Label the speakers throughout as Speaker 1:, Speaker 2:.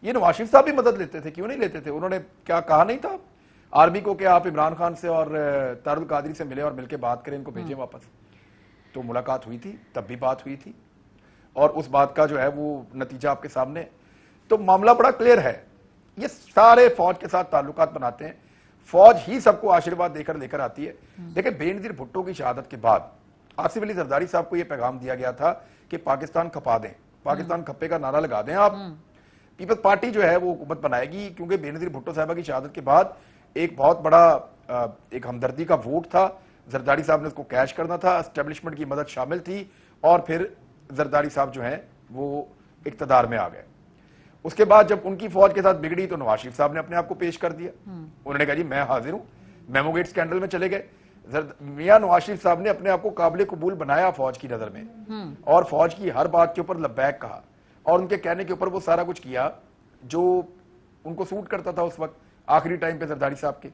Speaker 1: ये नवाज शरीफ साहब भी मदद लेते थे, क्यों नहीं लेते थे? उन्होंने क्या कहा नहीं था आर्मी को कि आप इमरान खान से और तारुल कादरी से मिले और मिलकर बात करें, इनको भेजें वापस? तो मुलाकात हुई थी, तब भी बात हुई थी, और उस बात का जो है वो नतीजा आपके सामने। तो मामला बड़ा क्लियर है। ये सारे फौज के साथ ताल्लुकात बनाते हैं, फौज ही सबको आशीर्वाद देकर लेकर आती है। देखिए, बेनजीर भुट्टो की शहादत के बाद आसिफ अली जरदारी साहब को यह पैगाम दिया गया था कि पाकिस्तान खपा दें, पाकिस्तान खप्पे का नारा लगा दें आप, पीपल्स पार्टी जो है वो हुकूमत बनाएगी। क्योंकि बेनजीर भुट्टो साहबा की शहादत के बाद एक बहुत बड़ा एक हमदर्दी का वोट था, जरदारी साहब ने उसको कैश करना था, एस्टेब्लिशमेंट की मदद शामिल थी, और फिर जरदारी साहब जो हैं वो इक्तदार में आ गए। उसके बाद जब उनकी फौज के साथ बिगड़ी तो नवाज शरीफ साहब ने अपने आप को पेश कर दिया। उन्होंने कहा जी मैं हाजिर हूं, मेमोगेट स्कैंडल में चले गए। मियां नवाज शरीफ साहब ने अपने आप को काबिल कबूल बनाया फौज की नजर में, और फौज की हर बात के ऊपर लब्बैक कहा, और उनके कहने के ऊपर वो सारा कुछ किया जो उनको सूट करता था उस वक्त आखिरी टाइम पे जरदारी साहब के।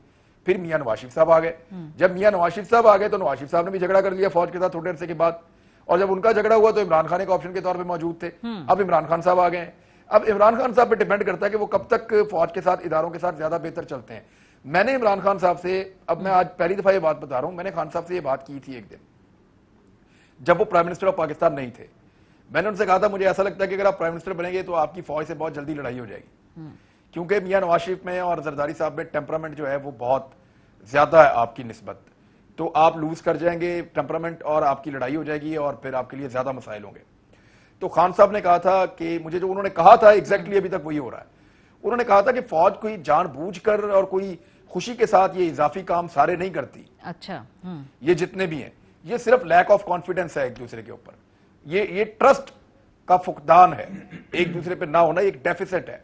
Speaker 1: फिर मियां नवाज शरीफ साहब आ गए। जब मियां नवाज शरीफ साहब आ गए तो नवाज शरीफ साहब ने भी झगड़ा कर लिया फौज के साथ थोड़े अरसे के बाद, और जब उनका झगड़ा हुआ तो इमरान खान एक ऑप्शन के तौर पे मौजूद थे। अब इमरान खान साहब आ गए। अब इमरान खान साहब पे डिपेंड करता है कि वो कब तक फौज के साथ, इदारों के साथ ज्यादा बेहतर चलते हैं। मैंने इमरान खान साहब से, अब मैं आज पहली दफा ये बात बता रहा हूं, मैंने खान साहब से ये बात की थी एक दिन जब वो प्राइम मिनिस्टर ऑफ पाकिस्तान नहीं थे। मैंने उनसे कहा था मुझे ऐसा लगता है कि अगर आप प्राइम मिनिस्टर बनेंगे तो आपकी फौज से बहुत जल्दी लड़ाई हो जाएगी, क्योंकि मियां नवाज शरीफ में और जरदारी साहब में टेम्परामेंट जो है वो बहुत ज्यादा है आपकी निस्बत। तो आप लूज कर जाएंगे टेम्परामेंट और आपकी लड़ाई हो जाएगी और फिर आपके लिए ज्यादा मसाइल होंगे। तो खान साहब ने कहा था कि मुझे जो उन्होंने कहा था एग्जैक्टली अभी तक वही हो रहा है। उन्होंने कहा था कि फौज कोई जानबूझकर और कोई खुशी के साथ ये इजाफी काम सारे नहीं करती।
Speaker 2: अच्छा,
Speaker 1: ये जितने भी हैं ये सिर्फ लैक ऑफ कॉन्फिडेंस है एक दूसरे के ऊपर, ये ट्रस्ट का फुकदान है, एक दूसरे पे ना होना एक डेफिसिट है।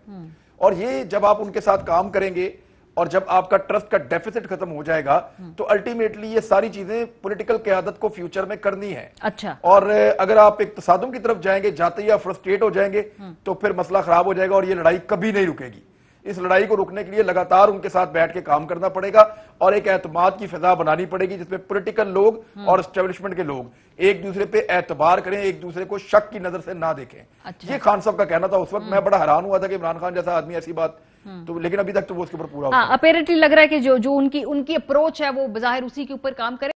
Speaker 1: और ये जब आप उनके साथ काम करेंगे और जब आपका ट्रस्ट का डेफिसिट खत्म हो जाएगा तो अल्टीमेटली ये सारी चीजें पॉलिटिकल क़यादत को फ्यूचर में करनी है।
Speaker 2: अच्छा,
Speaker 1: और अगर आप एक तसादुम की तरफ जाएंगे, जाते ही आप फ्रस्ट्रेट हो जाएंगे तो फिर मसला खराब हो जाएगा और ये लड़ाई कभी नहीं रुकेगी। इस लड़ाई को रुकने के लिए लगातार उनके साथ बैठ के काम करना पड़ेगा और एक एतमाद की फिजा बनानी पड़ेगी जिसमें पॉलिटिकल लोग और एस्टेब्लिशमेंट के लोग एक दूसरे पे एतबार करें, एक दूसरे को शक की नजर से ना देखें।
Speaker 2: अच्छा।
Speaker 1: ये खान साहब का कहना था उस वक्त। मैं बड़ा हैरान हुआ था कि इमरान खान जैसा आदमी ऐसी बात, तो लेकिन अभी तक तो वो उसके ऊपर पूरा
Speaker 2: अपेरेंटली लग रहा है कि जो उनकी अप्रोच है वो बाहिर उसी के ऊपर काम करे।